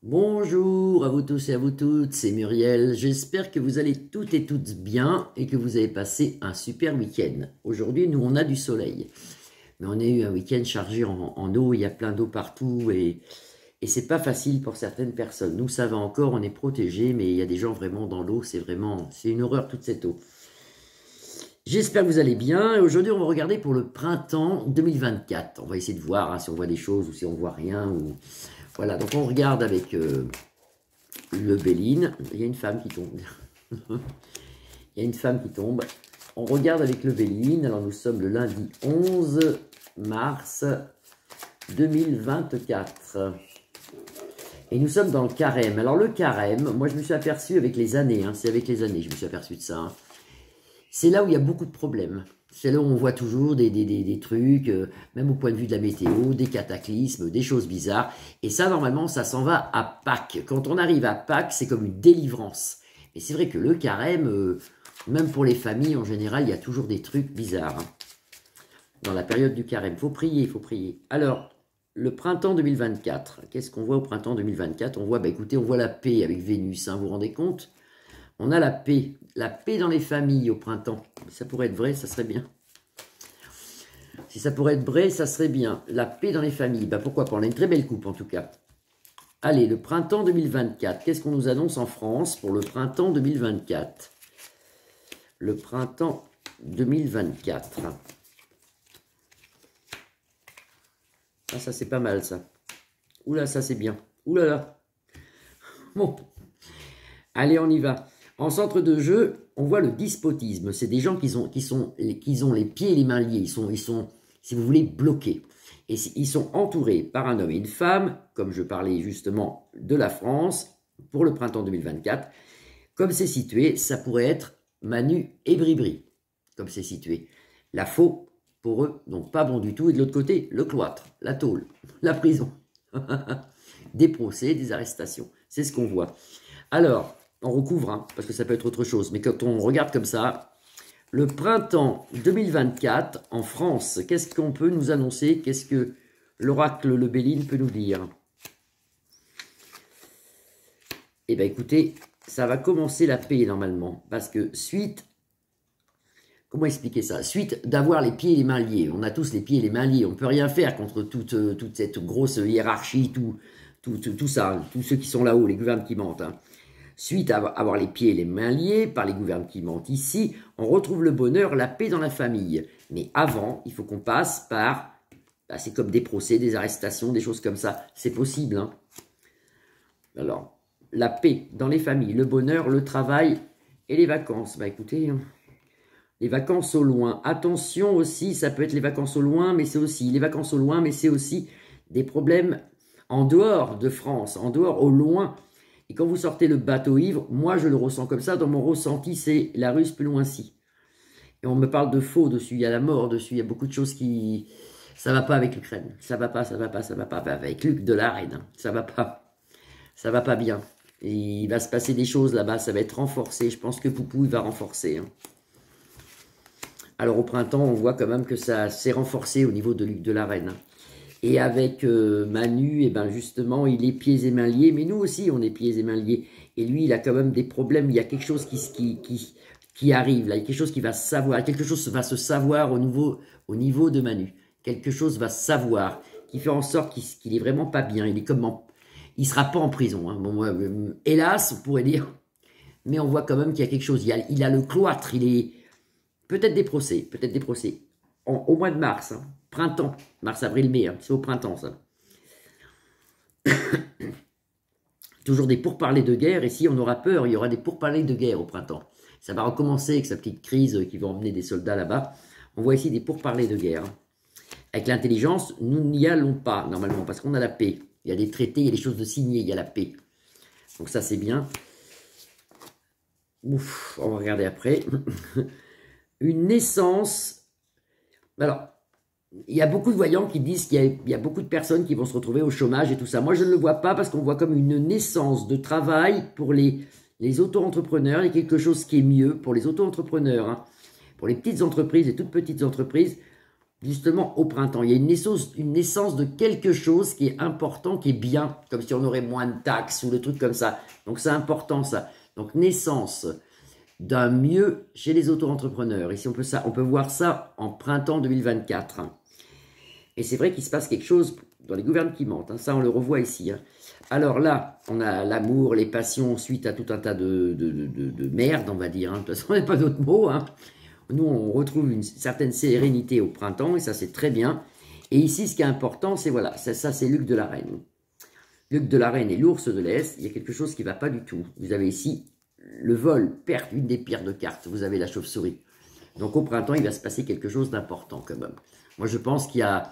Bonjour à vous tous et à vous toutes, c'est Muriel. J'espère que vous allez toutes et toutes bien et que vous avez passé un super week-end. Aujourd'hui, nous, on a du soleil. Mais on a eu un week-end chargé en eau, il y a plein d'eau partout et c'est pas facile pour certaines personnes. Nous, ça va encore, on est protégés, mais il y a des gens vraiment dans l'eau, c'est une horreur toute cette eau. J'espère que vous allez bien et aujourd'hui, on va regarder pour le printemps 2024. On va essayer de voir si on voit des choses ou si on voit rien. Voilà, donc on regarde avec le Béline. Il y a une femme qui tombe. Il y a une femme qui tombe. On regarde avec le Béline. Alors nous sommes le lundi 11 mars 2024. Et nous sommes dans le carême. Alors le carême, moi je me suis aperçu avec les années. C'est avec les années que je me suis aperçu de ça. C'est là où il y a beaucoup de problèmes. C'est là où on voit toujours des trucs, même au point de vue de la météo, des cataclysmes, des choses bizarres. Et ça, normalement, ça s'en va à Pâques. Quand on arrive à Pâques, c'est comme une délivrance. Et c'est vrai que le carême, même pour les familles, en général, il y a toujours des trucs bizarres. Dans la période du carême, il faut prier, il faut prier. Alors, le printemps 2024, qu'est-ce qu'on voit au printemps 2024? On voit, écoutez, on voit la paix avec Vénus, vous vous rendez compte? On a la paix dans les familles au printemps. Ça pourrait être vrai, ça serait bien. Si ça pourrait être vrai, ça serait bien. La paix dans les familles, pourquoi pas, on a une très belle coupe en tout cas. Allez, le printemps 2024, qu'est-ce qu'on nous annonce en France pour le printemps 2024? Le printemps 2024. Ah, ça c'est pas mal ça. Oula, ça c'est bien. Oula là. Bon. Allez, on y va. En centre de jeu, on voit le despotisme. C'est des gens qui ont les pieds et les mains liés. Ils sont, si vous voulez, bloqués. Et ils sont entourés par un homme et une femme, comme je parlais justement de la France, pour le printemps 2024. Comme c'est situé, ça pourrait être Manu et Bribri. Comme c'est situé. La faux, pour eux, donc pas bon du tout. Et de l'autre côté, le cloître, la tôle, la prison. Des procès, des arrestations. C'est ce qu'on voit. Alors, on recouvre, parce que ça peut être autre chose. Mais quand on regarde comme ça, le printemps 2024 en France, qu'est-ce qu'on peut nous annoncer? Qu'est-ce que l'oracle Le Béline peut nous dire? Eh bien, écoutez, ça va commencer la paix normalement. Parce que suite... Comment expliquer ça? Suite d'avoir les pieds et les mains liés. On a tous les pieds et les mains liés. On ne peut rien faire contre toute cette grosse hiérarchie, tout ça, tous ceux qui sont là-haut, les gouvernements qui mentent. Suite à avoir les pieds et les mains liés par les gouvernements qui mentent ici, on retrouve le bonheur, la paix dans la famille. Mais avant, il faut qu'on passe par... c'est comme des procès, des arrestations, des choses comme ça. C'est possible. Alors, la paix dans les familles, le bonheur, le travail et les vacances. Écoutez, les vacances au loin. Attention aussi, ça peut être les vacances au loin, mais c'est aussi les vacances au loin, mais c'est aussi des problèmes en dehors de France, en dehors, au loin. Et quand vous sortez le bateau ivre, moi je le ressens comme ça, dans mon ressenti, c'est la Russe plus loin-ci. Et on me parle de faux dessus, il y a la mort dessus, il y a beaucoup de choses qui... Ça va pas avec l'Ukraine, ça va pas, ça va pas, ça va pas. Avec Luc de la Reine, ça va pas bien. Et il va se passer des choses là-bas, ça va être renforcé, je pense que Poupou il va renforcer. Alors au printemps, on voit quand même que ça s'est renforcé au niveau de Luc de la Reine. Et avec Manu, et justement, il est pieds et mains liés. Mais nous aussi, on est pieds et mains liés. Et lui, il a quand même des problèmes. Il y a quelque chose qui arrive. Là. Il y a quelque chose qui va se savoir. Quelque chose va se savoir au niveau de Manu. Quelque chose va se savoir. Qui fait en sorte qu'il est vraiment pas bien. Il est il sera pas en prison. Bon, hélas, on pourrait dire. Mais on voit quand même qu'il y a quelque chose. Il a le cloître. Il est peut-être des procès. Peut-être des procès. Au mois de mars. Printemps, mars, avril, mai, c'est au printemps ça. Toujours des pourparlers de guerre, et si on aura peur, il y aura des pourparlers de guerre au printemps. Ça va recommencer avec sa petite crise qui va emmener des soldats là-bas. On voit ici des pourparlers de guerre. Avec l'intelligence, nous n'y allons pas normalement, parce qu'on a la paix. Il y a des traités, il y a des choses de signer, il y a la paix. Donc ça c'est bien. Ouf, on va regarder après. Une naissance... Alors... Il y a beaucoup de voyants qui disent qu'il y a beaucoup de personnes qui vont se retrouver au chômage et tout ça. Moi, je ne le vois pas parce qu'on voit comme une naissance de travail pour les auto-entrepreneurs et quelque chose qui est mieux pour les auto-entrepreneurs. Pour les petites entreprises, les toutes petites entreprises, justement au printemps. Il y a une naissance de quelque chose qui est important, qui est bien, comme si on aurait moins de taxes ou le truc comme ça. Donc c'est important ça. Donc naissance d'un mieux chez les auto-entrepreneurs. Ici on peut voir ça en printemps 2024. Et c'est vrai qu'il se passe quelque chose dans les gouvernements qui mentent. Ça on le revoit ici. Alors là, on a l'amour, les passions suite à tout un tas de merde, on va dire. De toute façon, il n'y a pas d'autre mot. Nous, on retrouve une certaine sérénité au printemps, et ça, c'est très bien. Et ici, ce qui est important, c'est voilà, ça c'est Luc de la Reine. Luc de la Reine et l'ours de l'Est, il y a quelque chose qui ne va pas du tout. Vous avez ici le vol, perte, une des pires de cartes. Vous avez la chauve-souris. Donc au printemps, il va se passer quelque chose d'important quand même. Moi, je pense qu'il y a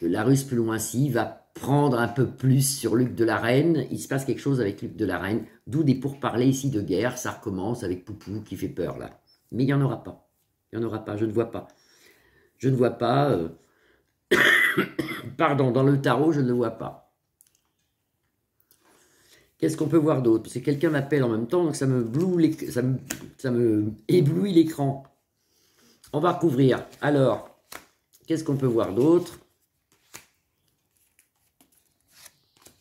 la Russe plus loin-ci va prendre un peu plus sur Luc de la Reine. Il se passe quelque chose avec Luc de la Reine, d'où des pourparlers ici de guerre. Ça recommence avec Poupou qui fait peur là. Mais il n'y en aura pas. Il n'y en aura pas, je ne vois pas. Je ne vois pas. Pardon, dans le tarot, je ne le vois pas. Qu'est-ce qu'on peut voir d'autre? Parce que quelqu'un m'appelle en même temps, donc ça me éblouit l'écran. On va recouvrir. Alors, qu'est-ce qu'on peut voir d'autre?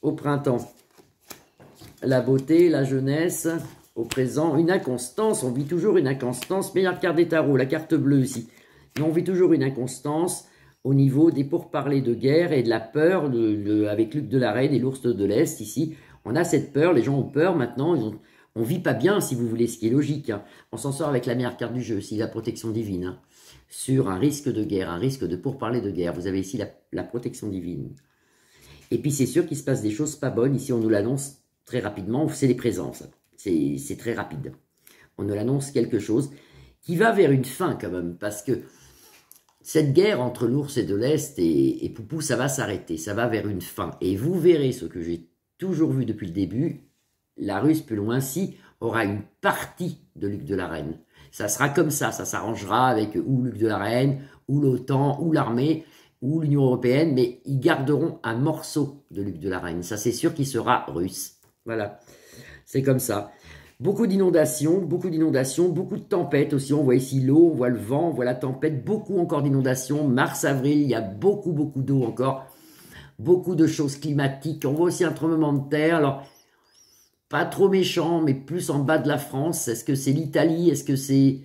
Au printemps, la beauté, la jeunesse. Au présent, une inconstance. On vit toujours une inconstance. Meilleure carte des tarots, la carte bleue ici. Mais on vit toujours une inconstance au niveau des pourparlers de guerre et de la peur avec Luc de la Reine et l'ours de l'Est ici. On a cette peur, les gens ont peur maintenant. On vit pas bien, si vous voulez, ce qui est logique. On s'en sort avec la meilleure carte du jeu, c'est la protection divine. Sur un risque de guerre, un risque de pourparler de guerre. Vous avez ici la protection divine. Et puis c'est sûr qu'il se passe des choses pas bonnes. Ici, on nous l'annonce très rapidement. C'est les présences. C'est très rapide. On nous l'annonce quelque chose qui va vers une fin quand même. Parce que cette guerre entre l'ours et de l'Est et Poupou, ça va s'arrêter. Ça va vers une fin. Et vous verrez ce que j'ai toujours vu depuis le début. La Russe, plus loin-ci, aura une partie de Luc de la Reine. Ça sera comme ça s'arrangera avec ou Luc de la Reine, ou l'OTAN, ou l'armée, ou l'Union européenne, mais ils garderont un morceau de Luc de la Reine. Ça, c'est sûr qu'il sera russe. Voilà, c'est comme ça. Beaucoup d'inondations, beaucoup de tempêtes aussi. On voit ici l'eau, on voit le vent, on voit la tempête, beaucoup encore d'inondations. Mars, avril, il y a beaucoup d'eau encore. Beaucoup de choses climatiques. On voit aussi un tremblement de terre. Alors, pas trop méchant, mais plus en bas de la France. Est-ce que c'est l'Italie? Est-ce que c'est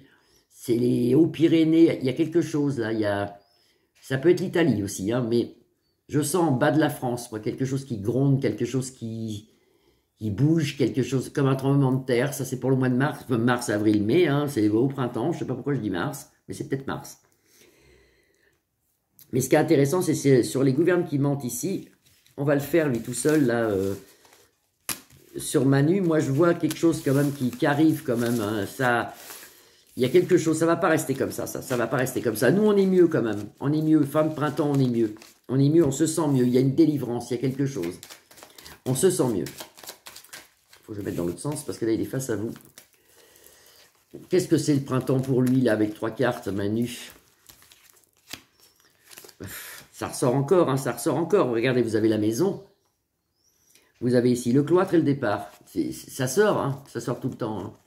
les Hauts-Pyrénées? Il y a quelque chose là. Ça peut être l'Italie aussi, mais je sens en bas de la France, moi, quelque chose qui gronde, quelque chose qui bouge, quelque chose comme un tremblement de terre. Ça, c'est pour le mois de mars, mars, avril, mai. C'est au printemps. Je ne sais pas pourquoi je dis mars, mais c'est peut-être mars. Mais ce qui est intéressant, c'est sur les gouvernements qui mentent ici. On va le faire, lui, tout seul, là, sur Manu. Moi, je vois quelque chose quand même qui arrive quand même. Il y a quelque chose, ça ne va pas rester comme ça, ça ne va pas rester comme ça. Nous, on est mieux quand même. On est mieux. Fin de printemps, on est mieux. On est mieux, on se sent mieux. Il y a une délivrance, il y a quelque chose. On se sent mieux. Il faut que je mette dans l'autre sens parce que là, il est face à vous. Qu'est-ce que c'est le printemps pour lui, là, avec 3 cartes, Manu? Ça ressort encore, ça ressort encore. Regardez, vous avez la maison. Vous avez ici le cloître et le départ. Ça sort, ça sort tout le temps.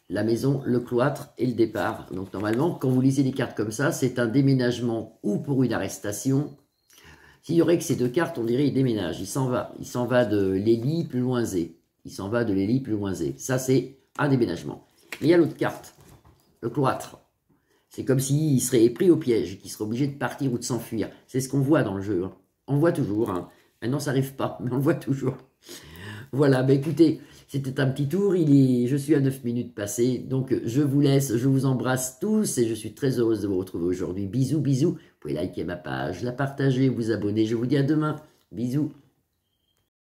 La maison, le cloître et le départ. Donc normalement, quand vous lisez des cartes comme ça, c'est un déménagement ou pour une arrestation. S'il y aurait que ces 2 cartes, on dirait il déménage, il s'en va. Il s'en va de Lélie plus loin Z. Il s'en va de Lélie plus loin Z. Ça, c'est un déménagement. Mais il y a l'autre carte, le cloître. C'est comme s'il serait pris au piège, qu'il serait obligé de partir ou de s'enfuir. C'est ce qu'on voit dans le jeu. On le voit toujours. Maintenant, ça n'arrive pas, mais on le voit toujours. Voilà, écoutez, c'était un petit tour. Je suis à 9 minutes passées. Donc, je vous laisse, je vous embrasse tous et je suis très heureuse de vous retrouver aujourd'hui. Bisous, bisous. Vous pouvez liker ma page, la partager, vous abonner. Je vous dis à demain. Bisous.